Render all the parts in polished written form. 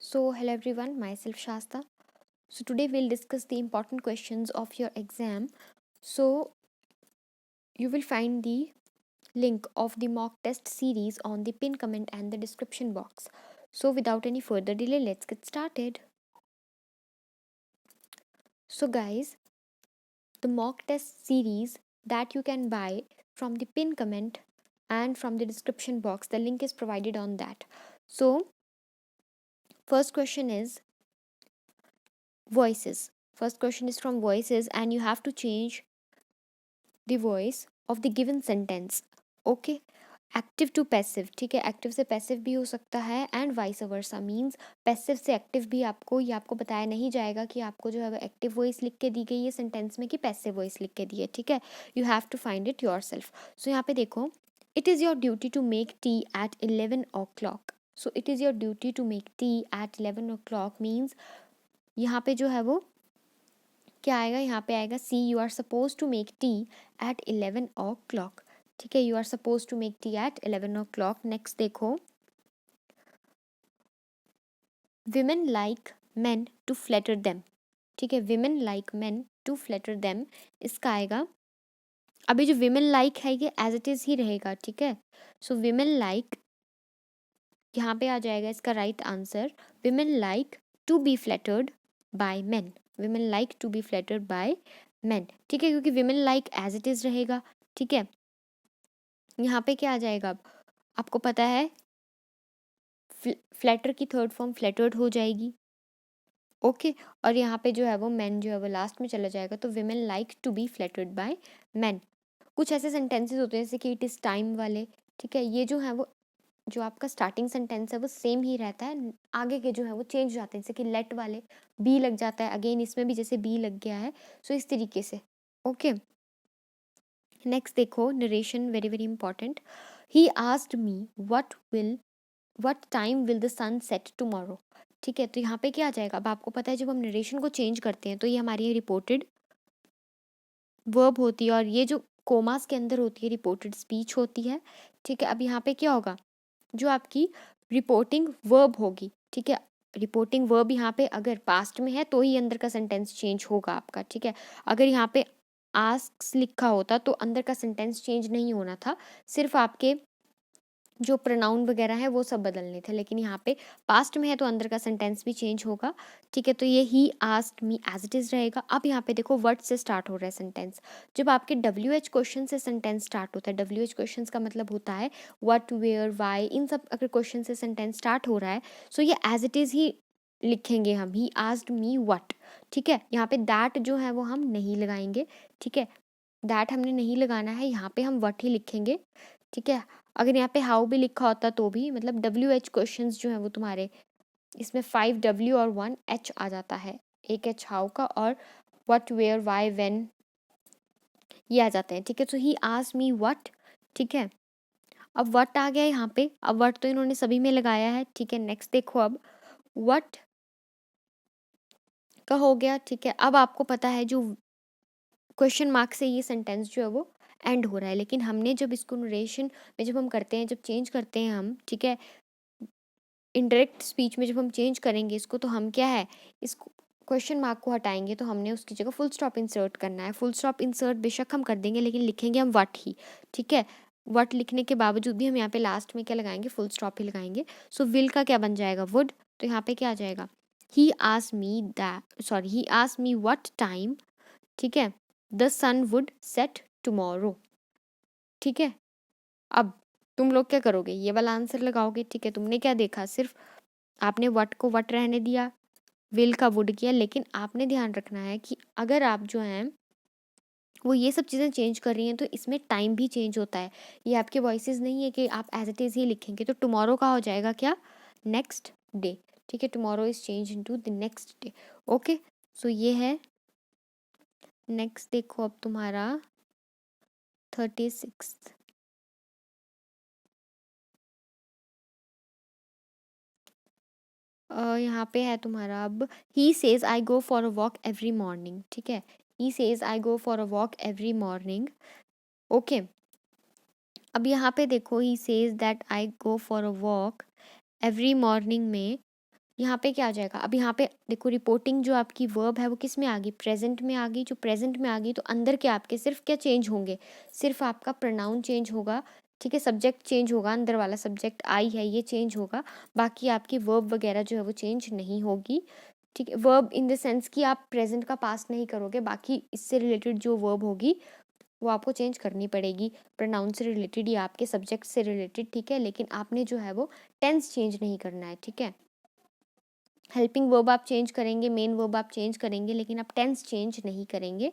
So, hello everyone, myself Shasta. So, today we'll discuss the important questions of your exam. So, you will find the link of the mock test series on the pin comment and the description box. So, without any further delay, let's get started. So, guys, the mock test series that you can buy from the pin comment and from the description box, the link is provided on that. So, first question is voices. First question is from voices, and you have to change the voice of the given sentence. Okay, active to passive. ठीक है, active से passive भी हो सकता है and vice versa. Means passive से active भी आपको ये आपको बताया नहीं जाएगा कि आपको जो है वो एक्टिव वॉइस लिख के दी गई है सेंटेंस में कि पैसिव वॉइस लिख के दी है. ठीक है, you have to find it yourself. So यहाँ पे देखो, it is your duty to make tea at 11 o'clock. So it is your duty to make tea at 11 o'clock means यहाँ पे जो है वो क्या आएगा, यहाँ पे आएगा C. You are suppose to make tea at 11 o'clock. ठीक है, you are suppose to make tea at 11 o'clock. Next देखो, women like man to flatter them. ठीक है, women like man to flatter them. इसका आएगा, अभी जो विमेन लाइक है ये एज इट इज ही रहेगा. ठीक है, सो विमेन लाइक यहाँ पे आ जाएगा इसका right answer. Women like to be flattered by man. Women like to be flattered by man. ठीक है, क्योंकि women like as it is रहेगा. ठीक है, यहाँ पे क्या आ जाएगा, अब आपको पता है फ्लैटर की थर्ड फॉर्म फ्लैटर्ड हो जाएगी. ओके, और यहाँ पे जो है वो मैन जो है वो लास्ट में चला जाएगा. तो women like to be flattered by man. कुछ ऐसे सेंटेंसेस होते हैं जैसे कि इट इज़ टाइम वाले. ठीक है, ये जो है वो जो आपका स्टार्टिंग सेंटेंस है वो सेम ही रहता है, आगे के जो है वो चेंज हो जाते हैं. जैसे कि लेट वाले बी लग जाता है, अगेन इसमें भी जैसे बी लग गया है. सो इस तरीके से. ओके, नेक्स्ट देखो, narration very very important. He asked me what time will the sun set tomorrow. ठीक है, तो यहाँ पे क्या आ जाएगा, अब आपको पता है जब हम नरेशन को चेंज करते हैं तो ये हमारी रिपोर्टेड वर्ब होती है और ये जो कोमास के अंदर होती है रिपोर्टेड स्पीच होती है. ठीक है, अब यहाँ पे क्या होगा, जो आपकी रिपोर्टिंग वर्ब होगी. ठीक है, रिपोर्टिंग वर्ब यहाँ पे अगर पास्ट में है तो ही अंदर का सेंटेंस चेंज होगा आपका. ठीक है, अगर यहाँ पे आस्क्स लिखा होता तो अंदर का सेंटेंस चेंज नहीं होना था, सिर्फ आपके जो प्रोनाउन वगैरह है वो सब बदलने थे. लेकिन यहाँ पे पास्ट में है तो अंदर का सेंटेंस भी चेंज होगा. ठीक है, तो ये he asked me as it is रहेगा. अब यहाँ पे देखो, वर्ड से स्टार्ट हो रहा है सेंटेंस. जब आपके WH क्वेश्चन से सेंटेंस स्टार्ट होता है, WH क्वेश्चन का मतलब होता है व्हाट, वेयर, वाई, इन सब अगर क्वेश्चन से सेंटेंस स्टार्ट हो रहा है सो ये एज इट इज़ ही लिखेंगे हम. ही आस्क्ड मी व्हाट. ठीक है, यहाँ पे दैट जो है वो हम नहीं लगाएंगे. ठीक है, दैट हमने नहीं लगाना है, यहाँ पे हम व्हाट ही लिखेंगे. ठीक है, अगर यहाँ पे हाउ भी लिखा होता तो भी, मतलब WH क्वेश्चंस जो है वो तुम्हारे इसमें 5W और 1H आ जाता है. एक H हाउ का और व्हाट, वेयर, वाई, व्हेन ये आ जाते हैं. ठीक है, तो ही आस्क्ड मी व्हाट. ठीक है, अब व्हाट आ गया यहाँ पे. अब व्हाट तो इन्होंने सभी में लगाया है. ठीक है, नेक्स्ट देखो, अब व्हाट का हो गया. ठीक है, अब आपको पता है जो क्वेश्चन मार्क से ये सेंटेंस जो है वो एंड हो रहा है. लेकिन हमने जब इसको नरेशन में जब हम करते हैं, जब चेंज करते हैं हम, ठीक है, इनडायरेक्ट स्पीच में जब हम चेंज करेंगे इसको, तो हम क्या है, इस क्वेश्चन मार्क को हटाएंगे तो हमने उसकी जगह फुल स्टॉप इंसर्ट करना है. फुल स्टॉप इंसर्ट बेशक हम कर देंगे लेकिन लिखेंगे हम व्हाट ही. ठीक है, व्हाट लिखने के बावजूद भी हम यहाँ पे लास्ट में क्या लगाएंगे, फुल स्टॉप ही लगाएंगे. सो विल का क्या बन जाएगा, वुड. तो यहाँ पे क्या आ जाएगा, he asked me that, sorry, he asked me what time. ठीक है, the sun would set tomorrow. ठीक है, अब तुम लोग क्या करोगे, ये वाला आंसर लगाओगे. ठीक है, तुमने क्या देखा, सिर्फ आपने वट को वट रहने दिया, विल का वुड किया. लेकिन आपने ध्यान रखना है कि अगर आप जो हैं वो ये सब चीज़ें चेंज कर रही हैं तो इसमें टाइम भी चेंज होता है. ये आपके वॉइसेस नहीं है कि आप एज इट इज़ ही लिखेंगे. तो टुमारो का हो जाएगा क्या, नेक्स्ट डे. ठीक है, tomorrow is change into the next day. Okay, so ये है. नेक्स्ट देखो, अब तुम्हारा 36. यहाँ पे है तुम्हारा, अब he says I go for a walk every morning. ठीक है, he says I go for a walk every morning. Okay, अब यहाँ पे देखो, ही says that I go for a walk every morning में यहाँ पे क्या आ जाएगा, अब यहाँ पे देखो रिपोर्टिंग जो आपकी वर्ब है वो किस में आ गई, प्रेजेंट में आ गई। जो प्रेजेंट में आ गई तो अंदर क्या आपके सिर्फ क्या चेंज होंगे, सिर्फ आपका प्रोनाउन चेंज होगा, ठीक है, सब्जेक्ट चेंज होगा, अंदर वाला सब्जेक्ट आई है ये चेंज होगा, बाकी आपकी वर्ब वगैरह जो है वो चेंज नहीं होगी, ठीक है। वर्ब इन द सेंस कि आप प्रेजेंट का पास्ट नहीं करोगे, बाकी इससे रिलेटेड जो वर्ब होगी वो आपको चेंज करनी पड़ेगी, प्रोनाउन से रिलेटेड या आपके सब्जेक्ट से रिलेटेड, ठीक है। लेकिन आपने जो है वो टेंस चेंज नहीं करना है, ठीक है। हेल्पिंग वर्ब आप चेंज करेंगे, मेन वर्ब आप चेंज करेंगे, लेकिन आप टेंस चेंज नहीं करेंगे।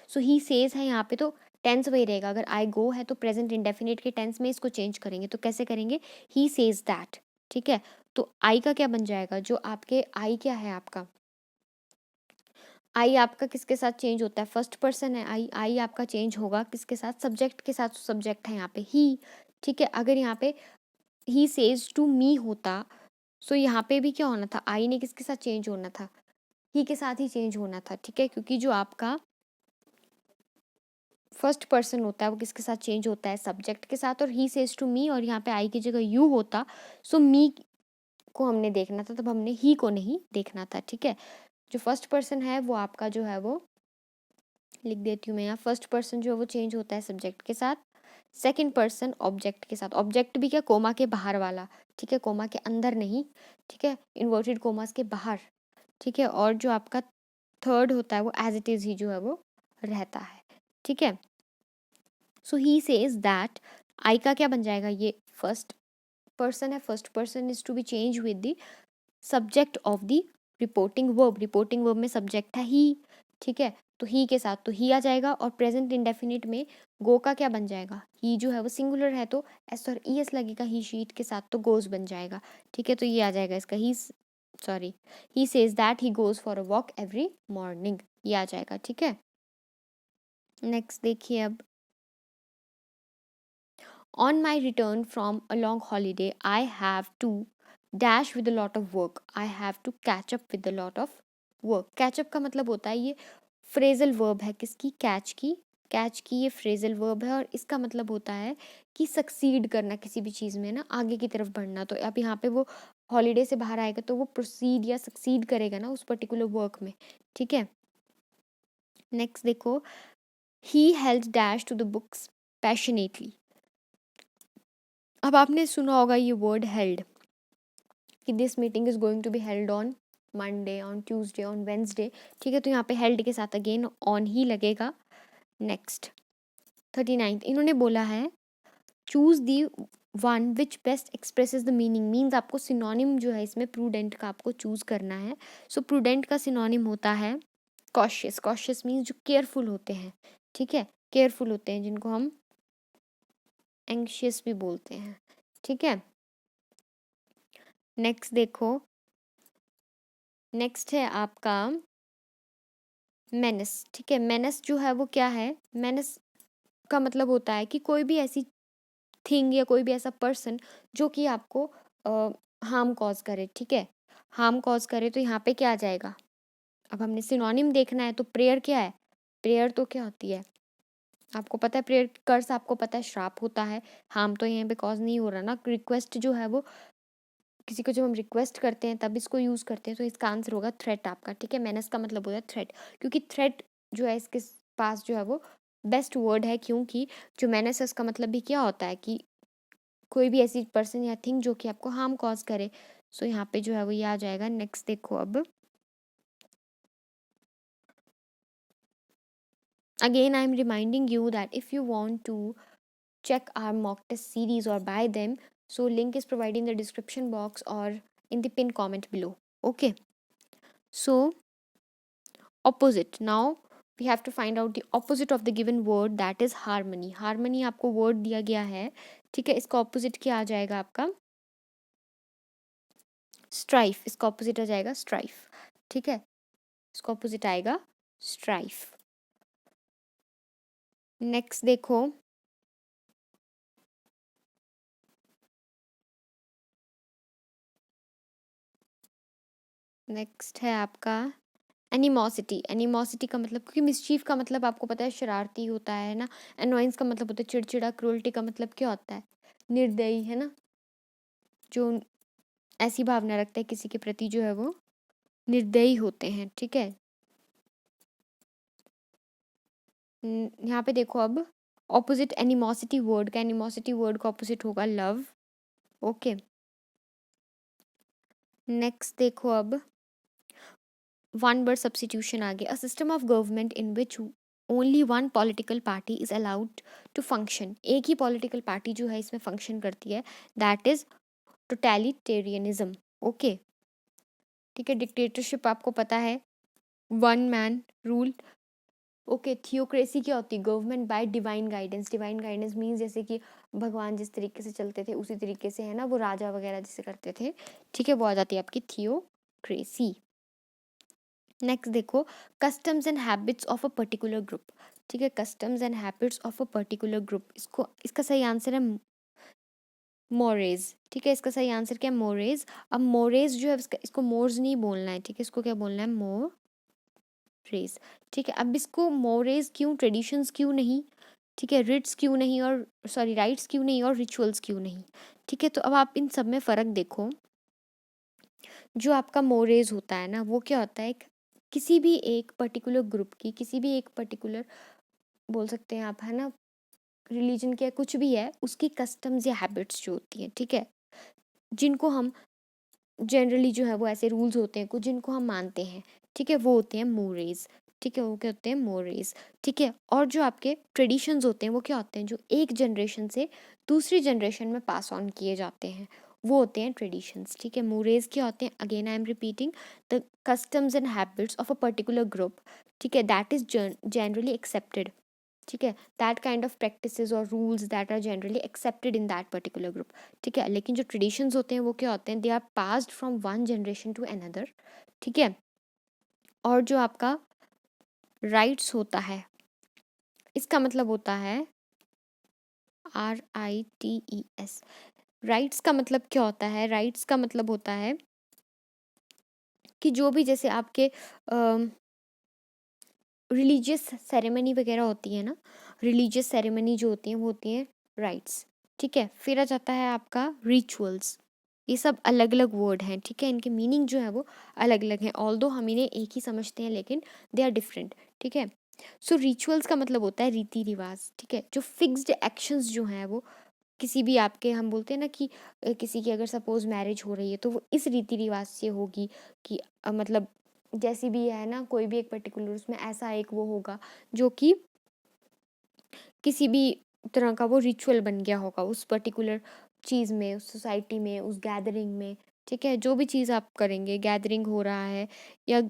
सो ही सेज है यहाँ पे तो टेंस वही रहेगा। अगर आई गो है तो प्रेजेंट इंडेफिनिट के टेंस में इसको चेंज करेंगे, तो कैसे करेंगे, ही सेज दैट, ठीक है। तो आई का क्या बन जाएगा, जो आपके आई क्या है आपका, आई आपका किसके साथ चेंज होता है, फर्स्ट पर्सन है आई, आई आपका चेंज होगा किसके साथ, सब्जेक्ट के साथ। सब्जेक्ट है यहाँ पे ही, ठीक है। अगर यहाँ पे ही सेज टू मी होता, सो यहाँ पे भी क्या होना था, आई ने किसके साथ चेंज होना था, ही के साथ ही चेंज होना था, ठीक है। क्योंकि जो आपका फर्स्ट पर्सन होता है वो किसके साथ चेंज होता है, सब्जेक्ट के साथ। और ही सेज टू मी, और यहाँ पे आई की जगह यू होता, सो मी को हमने देखना था, तब हमने ही को नहीं देखना था, ठीक है। जो फर्स्ट पर्सन है वो आपका जो है वो लिख देती हूँ मैं यहाँ, फर्स्ट पर्सन जो है वो चेंज होता है सब्जेक्ट के साथ, सेकंड पर्सन ऑब्जेक्ट के साथ। ऑब्जेक्ट भी क्या, कोमा के बाहर वाला, ठीक है, कोमा के अंदर नहीं, ठीक है, इन्वर्टेड कोमास के बाहर, ठीक है। और जो आपका थर्ड होता है वो एज इट इज ही जो है वो रहता है, ठीक है। सो ही सेज दैट, आई का क्या बन जाएगा, ये फर्स्ट पर्सन है, first person is to be change with the subject of the reporting verb, reporting verb में सब्जेक्ट है ही, ठीक है। तो ही के साथ तो ही आ जाएगा, और प्रेजेंट इंडेफिनिट में गो का क्या बन जाएगा, ही जो है वो सिंगुलर है तो एस और ई एस लगेगा ही शीट के साथ, तो गोज बन जाएगा, ठीक है। तो ये आ जाएगा इसका, he sorry, he says that he goes for a walk every morning, ये आ जाएगा, ठीक है। नेक्स्ट देखिए अब, on my return from a long holiday I have to dash with a lot of work, I have to catch up with a lot of work. Catch up का मतलब होता है, ये फ्रेजल वर्ब है किसकी, कैच की, कैच की ये फ्रेजल वर्ब है, और इसका मतलब होता है कि सक्सीड करना किसी भी चीज़ में ना, आगे की तरफ बढ़ना। तो अब यहाँ पे वो हॉलीडे से बाहर आएगा तो वो प्रोसीड या सक्सीड करेगा ना उस पर्टिकुलर वर्क में, ठीक है। नेक्स्ट देखो, he held dash to the books passionately. अब आपने सुना होगा ये वर्ड हेल्ड, कि this meeting is going to be held on Monday, on Tuesday, on Wednesday, ठीक है। तो यहाँ पे हेल्ड के साथ अगेन ऑन ही लगेगा। नेक्स्ट 39 इन्होंने बोला है, choose the one which best expresses the meaning, means आपको सिनोनिम जो है इसमें प्रूडेंट का आपको चूज करना है। सो प्रूडेंट का सिनोनिम होता है कॉशियस, कॉशियस मीन्स जो केयरफुल होते हैं, ठीक है, केयरफुल होते हैं, जिनको हम एंग्शियस भी बोलते हैं, ठीक है। नेक्स्ट देखो, नेक्स्ट है आपका मेनस, ठीक है। मेनस जो है वो क्या है, मेनस का मतलब होता है कि कोई भी ऐसी थिंग या कोई भी ऐसा पर्सन जो कि आपको हार्म कॉज करे, ठीक है, हार्म कॉज करे। तो यहाँ पे क्या आ जाएगा, अब हमने सिनोनिम देखना है, तो प्रेयर क्या है, प्रेयर तो क्या होती है आपको पता है, प्रेयर कर्स आपको पता है श्राप होता है, हार्म तो यहाँ पे कॉज नहीं हो रहा ना। रिक्वेस्ट जो है वो किसी को जब हम रिक्वेस्ट करते हैं तब इसको यूज़ करते हैं, तो इसका आंसर होगा थ्रेट आपका, ठीक है। मेनस का मतलब होता है थ्रेट, क्योंकि थ्रेट जो है इसके पास जो है वो बेस्ट वर्ड है, क्योंकि जो मेनस है उसका मतलब भी क्या होता है कि कोई भी ऐसी पर्सन या थिंग जो कि आपको हार्म कॉज करे। सो यहाँ पे जो है वो ये आ जाएगा। नेक्स्ट देखो, अब again I am reminding you that if you want to check our mock test series or buy them, so link is provided in the description box or in the pinned comment below. Okay, so opposite, now we have to find out the opposite of the given word, that is harmony. harmony आपको word दिया गया है, ठीक है, इसका opposite क्या आ जाएगा आपका strife, इसका opposite आ जाएगा strife, ठीक है, इसका opposite आएगा strife। next देखो, नेक्स्ट है आपका एनिमोसिटी। एनिमोसिटी का मतलब, क्योंकि मिसचीफ का मतलब आपको पता है शरारती होता है ना, एनोइंस का मतलब होता है चिड़चिड़ा, क्रूअल्टी का मतलब क्या होता है निर्दयी, है ना, जो ऐसी भावना रखता है किसी के प्रति जो है वो निर्दयी होते हैं, ठीक है। यहाँ पे देखो अब ऑपोजिट एनिमोसिटी वर्ड का, एनिमोसिटी वर्ड का ऑपोजिट होगा लव। ओके, नेक्स्ट देखो अब वन वर्ड सब्स्टिट्यूशन आ गया। A system of government in which only one political party is allowed to function. एक ही पॉलिटिकल पार्टी जो है इसमें फंक्शन करती है, दैट इज टोटलिटेरियनिज्म। ओके, ठीक है। डिक्टेटरशिप आपको पता है, one man rule. Okay, theocracy क्या होती है? Government by divine guidance. Divine guidance means जैसे कि भगवान जिस तरीके से चलते थे उसी तरीके से, है ना, वो राजा वगैरह जैसे करते थे, ठीक है, वो आ जाती है आपकी थियोक्रेसी। नेक्स्ट देखो, customs and habits of a particular group. ठीक है, customs and habits of a particular group, इसको इसका सही आंसर है मोरेज। ठीक है, इसका सही आंसर क्या है? मोरेज। अब मोरेज जो है इसको मोर्स नहीं बोलना है, ठीक है, इसको क्या बोलना है? मोरेज। ठीक है, अब इसको मोरेज क्यों, ट्रेडिशंस क्यों नहीं, ठीक है, रिट्स क्यों नहीं, और सॉरी राइट्स क्यों नहीं, और रिचुअल्स क्यों नहीं? ठीक है, तो अब आप इन सब में फ़र्क देखो। जो आपका मोरेज होता है ना, वो क्या होता है? किसी भी एक पर्टिकुलर ग्रुप की, किसी भी एक पर्टिकुलर, बोल सकते हैं आप, है ना, रिलीजन के कुछ भी है, उसकी कस्टम्स या हैबिट्स जो होती हैं, ठीक है, जिनको हम जनरली जो है वो ऐसे रूल्स होते हैं कुछ जिनको हम मानते हैं, ठीक है, वो होते हैं मोरेज। ठीक है, वो क्या होते हैं? मोरेज। ठीक है, और जो आपके ट्रेडिशंस होते हैं वो क्या होते हैं? जो एक जनरेशन से दूसरी जनरेशन में पास ऑन किए जाते हैं, वो होते हैं ट्रेडिशंस। ठीक है, मोरेज क्या होते हैं? Again I am repeating, the customs and habits of a particular group, ठीक है, दैट इज जनरली एक्सेप्टेड, ठीक है, दैट काइंड ऑफ प्रैक्टिसेस और rules that are generally accepted in that particular group. ठीक है, लेकिन जो ट्रेडिशंस होते हैं वो क्या होते हैं? They are passed from one generation to another. ठीक है, और जो आपका राइट्स होता है, इसका मतलब होता है RITES। राइट्स का मतलब क्या होता है? राइट्स का मतलब होता है कि जो भी जैसे आपके रिलीजियस सेरेमनी वगैरह होती है ना, रिलीजियस सेरेमनी जो होती हैं वो होती हैं राइट्स। ठीक है, फिर आ जाता है आपका रिचुअल्स। ये सब अलग अलग वर्ड हैं, ठीक है, इनके मीनिंग जो है वो अलग अलग हैं, ऑल्दो हम इन्हें एक ही समझते हैं लेकिन दे आर डिफरेंट। ठीक है, सो रिचुअल्स का मतलब होता है रीति रिवाज। ठीक है, जो फिक्स्ड एक्शंस जो हैं वो किसी भी आपके, हम बोलते हैं ना कि किसी की अगर सपोज मैरिज हो रही है तो वो इस रीति रिवाज से होगी कि मतलब जैसी भी है ना, कोई भी एक पर्टिकुलर उसमें ऐसा एक वो होगा जो कि किसी भी तरह का वो रिचुअल बन गया होगा उस पर्टिकुलर चीज़ में, उस सोसाइटी में, उस गैदरिंग में। ठीक है, जो भी चीज़ आप करेंगे, गैदरिंग हो रहा है या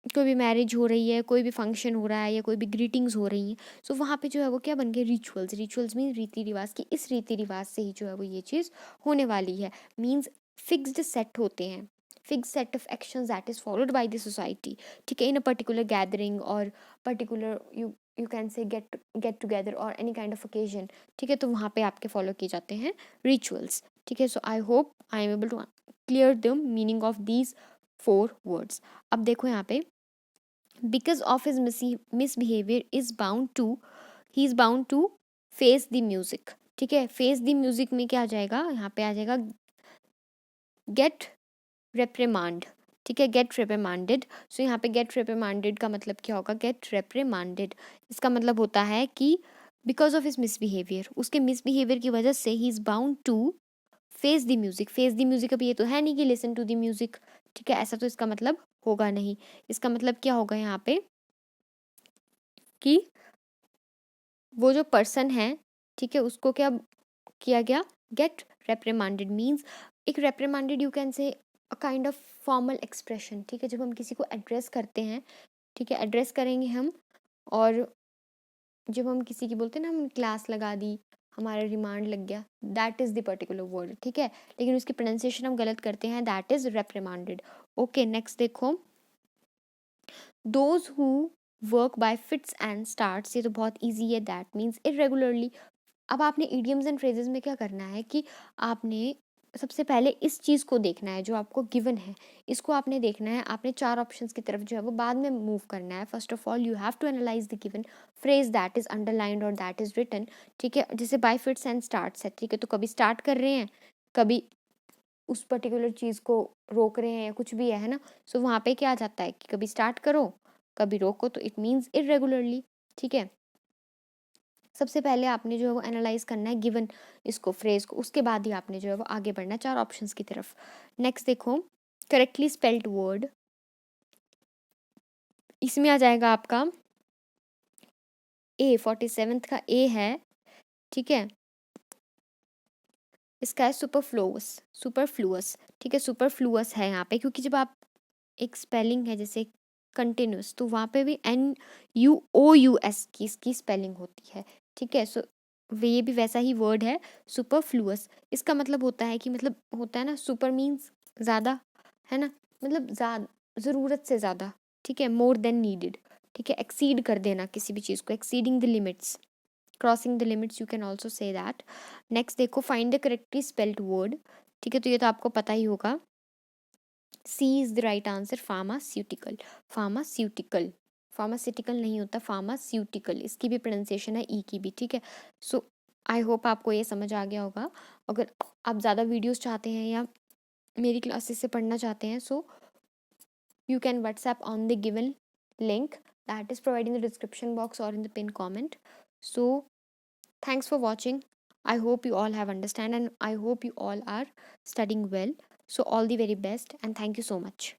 कोई भी मैरिज हो रही है, कोई भी फंक्शन हो रहा है या कोई भी ग्रीटिंग्स हो रही हैं, सो वहाँ पे जो है वो क्या बन गए? रिचुअल्स। रिचुअल्स मीन रीति रिवाज की, इस रीति रिवाज से ही जो है वो ये चीज़ होने वाली है, मीन्स फिक्स्ड सेट होते हैं, fix set of actions that is followed by the society. ठीक है, इन अ पर्टिकुलर गैदरिंग और पर्टिकुलर यू कैन से गेट टुगेदर और एनी काइंड ऑफ ओकेजन। ठीक है, तो वहाँ पे आपके फॉलो किए जाते हैं रिचुअल्स। ठीक है, so I hope I am able to clear the meaning of these 4 words. अब देखो यहाँ पे, because of his misbehavior is bound to, he is bound to face the music। ठीक है, face the music में क्या आ जाएगा? यहाँ पे आ जाएगा get reprimand। ठीक है, get reprimanded। सो यहाँ पे get reprimanded का मतलब क्या होगा? get reprimanded, इसका मतलब होता है कि बिकॉज ऑफ हिज मिसबिहेवियर, उसके मिसबिहेवियर की वजह से ही is bound to face the music. Face the music, अब ये तो है नहीं कि लिसन टू द म्यूजिक, ठीक है, ऐसा तो इसका मतलब होगा नहीं। इसका मतलब क्या होगा यहाँ पे कि वो जो पर्सन है, ठीक है, उसको क्या किया गया? गेट रेप्रिमांडेड मीन्स, एक रेप्रिमांडेड you can say a kind of formal expression. ठीक है, जब हम किसी को एड्रेस करते हैं, ठीक है, एड्रेस करेंगे हम, और जब हम किसी की बोलते हैं ना, हम क्लास लगा दी, हमारा रिमांड लग गया, that is the particular word. ठीक है, लेकिन उसकी प्रोनाउंसिएशन हम गलत करते हैं, दैट इज रेप्रिमांडेड। ओके, नेक्स्ट देखो, those who work by fits and starts, ये तो बहुत ईजी है, दैट मीन्स इरेगुलरली। अब आपने इडियम्स एंड फ्रेजेस में क्या करना है कि आपने सबसे पहले इस चीज़ को देखना है जो आपको गिवन है, इसको आपने देखना है, आपने 4 ऑप्शंस की तरफ जो है वो बाद में मूव करना है। First of all you have to analyse the given phrase that is underlined और दैट इज रिटन। ठीक है, जैसे बाय फिट्स एंड स्टार्ट्स है, ठीक है, तो कभी स्टार्ट कर रहे हैं, कभी उस पर्टिकुलर चीज़ को रोक रहे हैं या कुछ भी है ना, सो वहाँ पे क्या आ जाता है कि कभी स्टार्ट करो कभी रोको, तो इट मीन्स इरेगुलरली। ठीक है, सबसे पहले आपने जो है वो एनालाइज करना है गिवन इसको फ्रेज को, उसके बाद ही आपने जो है वो आगे बढ़ना है 4 ऑप्शंस की तरफ। नेक्स्ट देखो, करेक्टली स्पेल्ड वर्ड, इसमें आ जाएगा आपका ए, 47th का ए है। ठीक है, इसका है सुपरफ्लुअस, सुपरफ्लुअस। ठीक है, सुपरफ्लुअस है यहाँ पे, क्योंकि जब आप एक स्पेलिंग है जैसे कंटिन्यूस, तो वहाँ पे भी NUOUS की इसकी स्पेलिंग होती है। ठीक है, सो ये भी वैसा ही वर्ड है, सुपरफ्लुअस। इसका मतलब होता है कि, मतलब होता है ना, सुपर मीन्स ज़्यादा, है ना, मतलब ज़रूरत से ज़्यादा। ठीक है, मोर देन नीडेड। ठीक है, एक्सीड कर देना किसी भी चीज़ को, exceeding the limits, crossing the limits, you can also say that. Next देखो, find the correctly spelled word. ठीक है, तो ये तो आपको पता ही होगा, C is the right answer, pharmaceutical. Pharmaceutical, pharmaceutical नहीं होता, फार्मास्यूटिकल, इसकी भी प्रोनाउंसिएशन है ई की भी। ठीक है, सो आई होप आपको ये समझ आ गया होगा। अगर आप ज़्यादा वीडियोस चाहते हैं या मेरी क्लासेस से पढ़ना चाहते हैं, सो you can WhatsApp on the given link that is provided in the description box or in the pinned comment. So thanks for watching. I hope you all have understand and I hope you all are studying well. So all the very best and thank you so much.